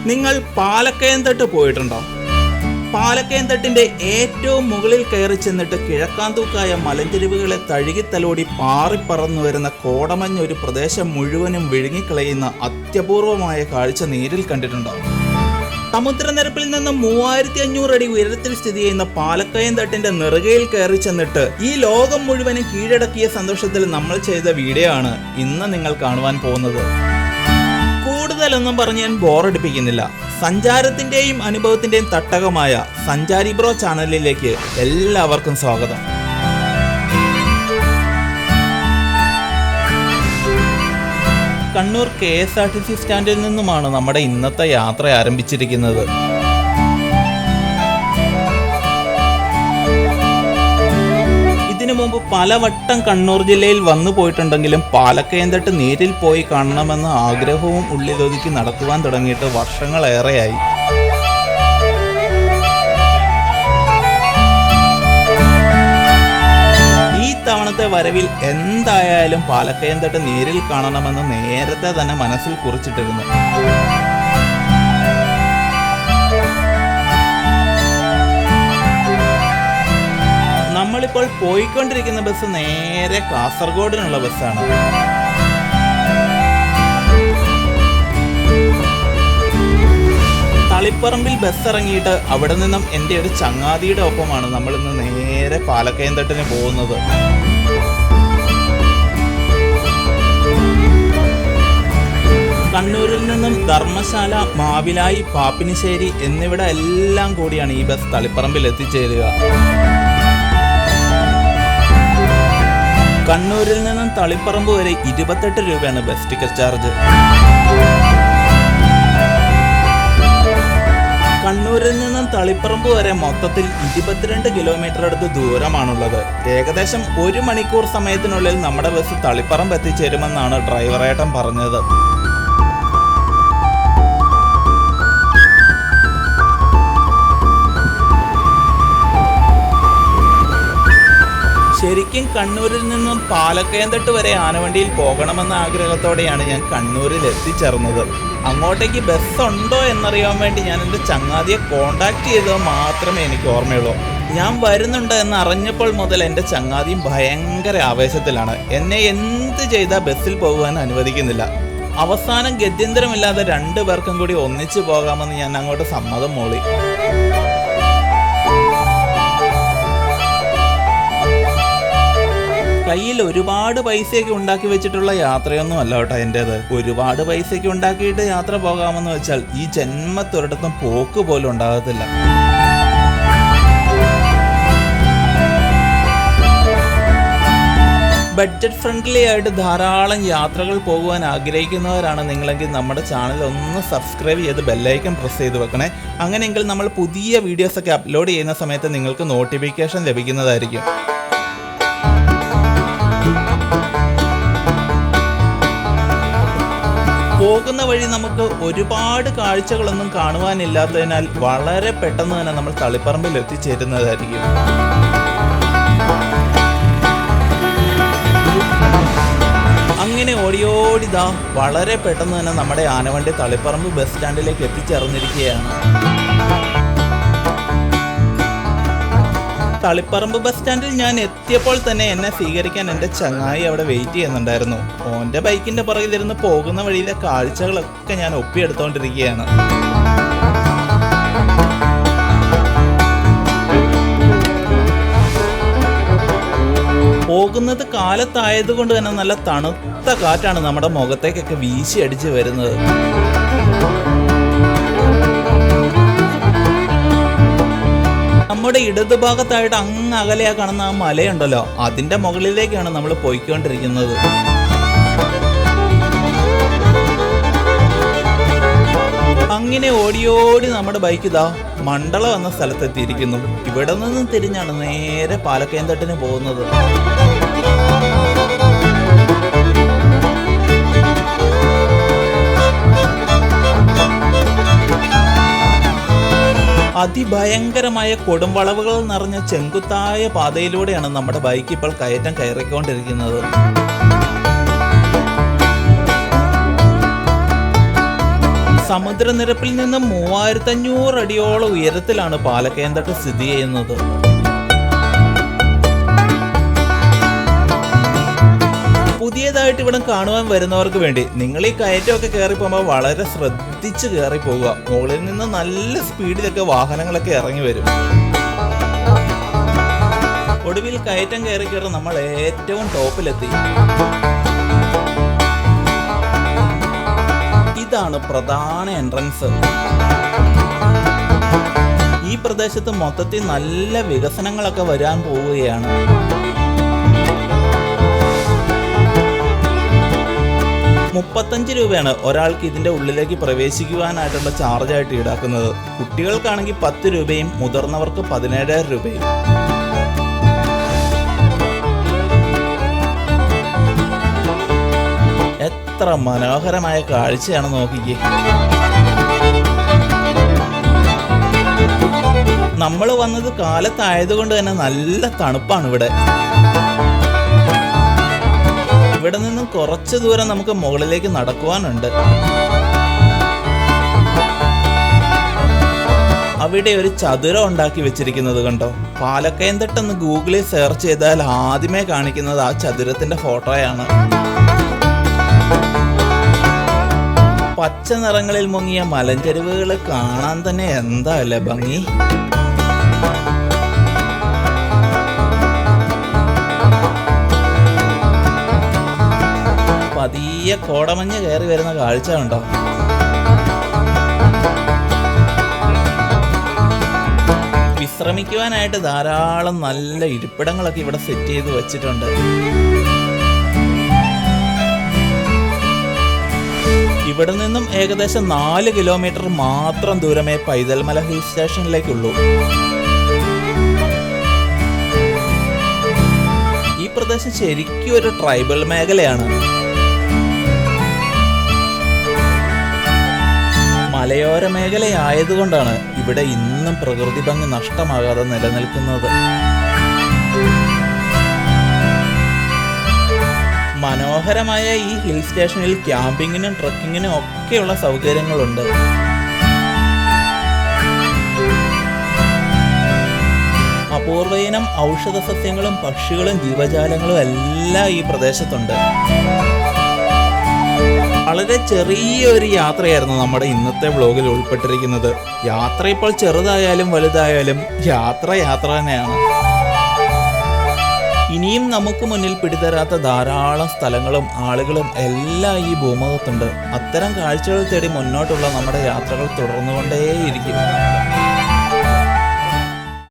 നിങ്ങൾ പാലക്കയംതട്ട് പോയിട്ടുണ്ടോ? പാലക്കയംതട്ടിന്റെ ഏറ്റവും മുകളിൽ കയറി ചെന്നിട്ട് കിഴക്കാന്തൂക്കായ മലഞ്ചെരിവുകളെ തഴുകിത്തലോടി പാറിപ്പറന്നു വരുന്ന കോടമഞ്ഞ ഒരു പ്രദേശം മുഴുവനും വിഴുങ്ങിക്കളയുന്ന അത്യപൂർവമായ കാഴ്ച നേരിൽ കണ്ടിട്ടുണ്ടോ? സമുദ്രനിരപ്പിൽ നിന്ന് 3500 അടി ഉയരത്തിൽ സ്ഥിതി ചെയ്യുന്ന പാലക്കയംതട്ടിന്റെ നെറുകയിൽ കയറി ചെന്നിട്ട് ഈ ലോകം മുഴുവനും കീഴടക്കിയ സന്തോഷത്തിൽ നമ്മൾ ചെയ്ത വീഡിയോ ആണ് ഇന്ന് നിങ്ങൾ കാണുവാൻ പോകുന്നത്. കൂടുതലൊന്നും പറഞ്ഞ് ഞാൻ ബോറടിപ്പിക്കുന്നില്ല. സഞ്ചാരത്തിന്റെയും അനുഭവത്തിന്റെയും തട്ടകമായ സഞ്ചാരി ബ്രോ ചാനലിലേക്ക് എല്ലാവർക്കും സ്വാഗതം. കണ്ണൂർ KSRTC സ്റ്റാൻഡിൽ നിന്നുമാണ് നമ്മുടെ ഇന്നത്തെ യാത്ര ആരംഭിച്ചിരിക്കുന്നത്. ഇതിനു മുമ്പ് പലവട്ടം കണ്ണൂർ ജില്ലയിൽ വന്നു പോയിട്ടുണ്ടെങ്കിലും പാലക്കയംതട്ട് നേരിൽ പോയി കാണണമെന്ന ആഗ്രഹവും ഉള്ളിലൊതുക്കി നടക്കുവാൻ തുടങ്ങിയിട്ട് വർഷങ്ങളേറെയായി. തവണത്തെ വരവിൽ എന്തായാലും പാലക്കയംതട്ട് നേരിൽ കാണണമെന്ന് നേരത്തെ തന്നെ മനസ്സിൽ കുറിച്ചിട്ടിരുന്നു. നമ്മളിപ്പോൾ പോയിക്കൊണ്ടിരിക്കുന്ന ബസ് നേരെ കാസർഗോഡിനുള്ള ബസ്സാണ്. തളിപ്പറമ്പിൽ ബസ് ഇറങ്ങിയിട്ട് അവിടെ നിന്നും എൻ്റെ ഒരു ചങ്ങാതിയുടെ ഒപ്പമാണ് നമ്മൾ ഇന്ന് നേരെ പാലക്കയംതട്ടിന് പോകുന്നത്. കണ്ണൂരിൽ നിന്നും ധർമ്മശാല, മാവിലായി, പാപ്പിനിശ്ശേരി എന്നിവിടെ എല്ലാം കൂടിയാണ് ഈ ബസ് തളിപ്പറമ്പിൽ എത്തിച്ചേരുക. കണ്ണൂരിൽ നിന്നും തളിപ്പറമ്പ് വരെ 28 രൂപയാണ് ബസ് ടിക്കറ്റ് ചാർജ്. കണ്ണൂരിൽ നിന്നും തളിപ്പറമ്പ് വരെ മൊത്തത്തിൽ 22 കിലോമീറ്റർ അടുത്ത് ദൂരമാണുള്ളത്. ഏകദേശം 1 മണിക്കൂർ സമയത്തിനുള്ളിൽ നമ്മുടെ ബസ് തളിപ്പറമ്പ് എത്തിച്ചേരുമെന്നാണ് ഡ്രൈവറേട്ടൻ പറഞ്ഞത്. ശരിക്കും കണ്ണൂരിൽ നിന്നും പാലക്കയംതട്ട് വരെ ആനവണ്ടിയിൽ പോകണമെന്ന ആഗ്രഹത്തോടെയാണ് ഞാൻ കണ്ണൂരിൽ എത്തിച്ചേർന്നത്. അങ്ങോട്ടേക്ക് ബസ് ഉണ്ടോ എന്നറിയാൻ വേണ്ടി ഞാൻ എൻ്റെ ചങ്ങാതിയെ കോണ്ടാക്ട് ചെയ്തത് മാത്രമേ എനിക്ക് ഓർമ്മയുള്ളൂ. ഞാൻ വരുന്നുണ്ട് എന്ന് അറിഞ്ഞപ്പോൾ മുതൽ എൻ്റെ ചങ്ങാതിയും ഭയങ്കര ആവേശത്തിലാണ്. എന്നെ എന്ത് ചെയ്താൽ ബസ്സിൽ പോകുവാൻ അനുവദിക്കുന്നില്ല. അവസാനം ഗത്യന്തരമില്ലാതെ 2 പേർക്കും കൂടി ഒന്നിച്ചു പോകാമെന്ന് ഞാൻ അങ്ങോട്ട് സമ്മതം മൂളി. കയ്യിൽ ഒരുപാട് പൈസയൊക്കെ ഉണ്ടാക്കി വെച്ചിട്ടുള്ള യാത്രയൊന്നും അല്ല കേട്ടോ എൻ്റേത്. ഒരുപാട് പൈസയൊക്കെ ഉണ്ടാക്കിയിട്ട് യാത്ര പോകാമെന്ന് വെച്ചാൽ ഈ ജന്മത്തൊരിടത്തും പോക്ക് പോലും ഉണ്ടാകത്തില്ല. ബഡ്ജറ്റ് ഫ്രണ്ട്ലി ആയിട്ട് ധാരാളം യാത്രകൾ പോകുവാൻ ആഗ്രഹിക്കുന്നവരാണ് നിങ്ങളെങ്കിൽ നമ്മുടെ ചാനൽ ഒന്ന് സബ്സ്ക്രൈബ് ചെയ്ത് ബെല്ലൈക്കൺ പ്രസ് ചെയ്ത് വെക്കണേ. അങ്ങനെയെങ്കിൽ നമ്മൾ പുതിയ വീഡിയോസൊക്കെ അപ്ലോഡ് ചെയ്യുന്ന സമയത്ത് നിങ്ങൾക്ക് നോട്ടിഫിക്കേഷൻ ലഭിക്കുന്നതായിരിക്കും. പോകുന്ന വഴി നമുക്ക് ഒരുപാട് കാഴ്ചകളൊന്നും കാണുവാനില്ലാത്തതിനാൽ വളരെ പെട്ടെന്ന് തന്നെ നമ്മൾ തളിപ്പറമ്പിൽ എത്തിച്ചേരുന്നതായിരിക്കും. അങ്ങനെ ഓടിയോടിതാ വളരെ പെട്ടെന്ന് തന്നെ നമ്മുടെ ആനവണ്ടി തളിപ്പറമ്പ് ബസ് സ്റ്റാൻഡിലേക്ക് എത്തിച്ചേർന്നിരിക്കുകയാണ്. തളിപ്പറമ്പ് ബസ് സ്റ്റാൻഡിൽ ഞാൻ എത്തിയപ്പോൾ തന്നെ എന്നെ സ്വീകരിക്കാൻ എൻ്റെ ചങ്ങായി അവിടെ വെയിറ്റ് ചെയ്യുന്നുണ്ടായിരുന്നു. ഓൻ്റെ ബൈക്കിൻ്റെ പുറകിലിരുന്ന് പോകുന്ന വഴിയിലെ കാഴ്ചകളൊക്കെ ഞാൻ ഒപ്പിയെടുത്തോണ്ടിരിക്കുകയാണ്. പോകുന്നത് കാലത്തായതുകൊണ്ട് തന്നെ നല്ല തണുത്ത കാറ്റാണ് നമ്മുടെ മുഖത്തേക്കൊക്കെ വീശി അടിച്ച് വരുന്നത്. നമ്മുടെ ഇടതുഭാഗത്തായിട്ട് അങ്ങ് അകലെയാ കാണുന്ന ആ മലയുണ്ടല്ലോ, അതിന്റെ മുകളിലേക്കാണ് നമ്മൾ പോയിക്കൊണ്ടിരിക്കുന്നത്. അങ്ങനെ ഓടിയോടി നമ്മുടെ ബൈക്ക് ഇതാ മണ്ഡളം എന്ന സ്ഥലത്തെത്തിയിരിക്കുന്നു. ഇവിടെ നിന്നും തിരിഞ്ഞാണ് നേരെ പാലക്കയംതട്ടിന് പോകുന്നത്. അതിഭയങ്കരമായ കൊടുംവളവുകൾ നിറഞ്ഞ ചെങ്കുത്തായ പാതയിലൂടെയാണ് നമ്മുടെ ബൈക്ക് ഇപ്പോൾ കയറ്റം കയറിക്കൊണ്ടിരിക്കുന്നത്. സമുദ്രനിരപ്പിൽ നിന്ന് 3500 അടിയോളം ഉയരത്തിലാണ് പാലക്കയം തട്ട് സ്ഥിതി ചെയ്യുന്നത്. പുതിയതായിട്ട് ഇവിടെ കാണുവാൻ വരുന്നവർക്ക് വേണ്ടി നിങ്ങൾ ഈ കയറ്റമൊക്കെ കയറി പോകുമ്പോൾ വളരെ ശ്രദ്ധിച്ച് കയറി പോവുക. മുകളിൽ നിന്ന് നല്ല സ്പീഡിലൊക്കെ വാഹനങ്ങളൊക്കെ ഇറങ്ങി വരും. ഒടുവിൽ കയറ്റം കയറി നമ്മൾ ഏറ്റവും ടോപ്പിലെത്തി. ഇതാണ് പ്രധാന എൻട്രൻസ്. ഈ പ്രദേശത്ത് മൊത്തത്തിൽ നല്ല വികസനങ്ങളൊക്കെ വരാൻ പോവുകയാണ്. ₹35 ഒരാൾക്ക് ഇതിന്റെ ഉള്ളിലേക്ക് പ്രവേശിക്കുവാനായിട്ടുള്ള ചാർജായിട്ട് ഈടാക്കുന്നത്. കുട്ടികൾക്കാണെങ്കിൽ ₹10, മുതിർന്നവർക്ക് ₹17,000. എത്ര മനോഹരമായ കാഴ്ചയാണ് നോക്കിക്കേ. നമ്മൾ വന്നത് കാലത്തായതുകൊണ്ട് തന്നെ നല്ല തണുപ്പാണ് ഇവിടെ. ഇവിടെ നിന്നും കുറച്ച് ദൂരം നമുക്ക് മുകളിലേക്ക് നടക്കുവാനുണ്ട്. അവിടെ ഒരു ചതുരം ഉണ്ടാക്കി വെച്ചിരിക്കുന്നത് കണ്ടോ. പാലക്കയം തട്ടെന്ന് ഗൂഗിളിൽ സെർച്ച് ചെയ്താൽ ആദ്യമേ കാണിക്കുന്നത് ആ ചതുരത്തിന്റെ ഫോട്ടോയാണ്. പച്ച നിറങ്ങളിൽ മുങ്ങിയ മലഞ്ചെരുവുകൾ കാണാൻ തന്നെ എന്താ അല്ലേ ഭംഗി. പതിയെ കോടമഞ്ഞ് കയറി വരുന്ന കാഴ്ച ഉണ്ടോ. വിശ്രമിക്കുവാനായിട്ട് ധാരാളം നല്ല ഇരിപ്പിടങ്ങളൊക്കെ ഇവിടെ സെറ്റ് ചെയ്ത് വെച്ചിട്ടുണ്ട്. ഇവിടെ നിന്നും ഏകദേശം 4 കിലോമീറ്റർ മാത്രം ദൂരമേ പൈതൽമല ഹിൽ സ്റ്റേഷനിലേക്കുള്ളൂ. ഈ പ്രദേശം ശരിക്കും ഒരു ട്രൈബൽ മേഖലയാണ്. മലയോര മേഖലയായതുകൊണ്ടാണ് ഇവിടെ ഇന്നും പ്രകൃതി ഭംഗി നഷ്ടമാകാതെ നിലനിൽക്കുന്നത്. മനോഹരമായ ഈ ഹിൽ സ്റ്റേഷനിൽ ക്യാമ്പിങ്ങിനും ട്രക്കിങ്ങിനും ഒക്കെയുള്ള സൗകര്യങ്ങളുണ്ട്. അപൂർവയിനം ഔഷധ സസ്യങ്ങളും പക്ഷികളും ജീവജാലങ്ങളും എല്ലാം ഈ പ്രദേശത്തുണ്ട്. വളരെ ചെറിയൊരു യാത്രയായിരുന്നു നമ്മുടെ ഇന്നത്തെ വ്ലോഗിൽ ഉൾപ്പെട്ടിരിക്കുന്നത്. യാത്ര ഇപ്പോൾ ചെറുതായാലും വലുതായാലും യാത്ര തന്നെയാണ്. ഇനിയും നമുക്ക് മുന്നിൽ പിടിതരാത്ത ധാരാളം സ്ഥലങ്ങളും ആളുകളും എല്ലാം ഈ ഭൂമുഖത്തുണ്ട്. അത്തരം കാഴ്ചകൾ തേടി മുന്നോട്ടുള്ള നമ്മുടെ യാത്രകൾ തുടർന്നുകൊണ്ടേയിരിക്കും.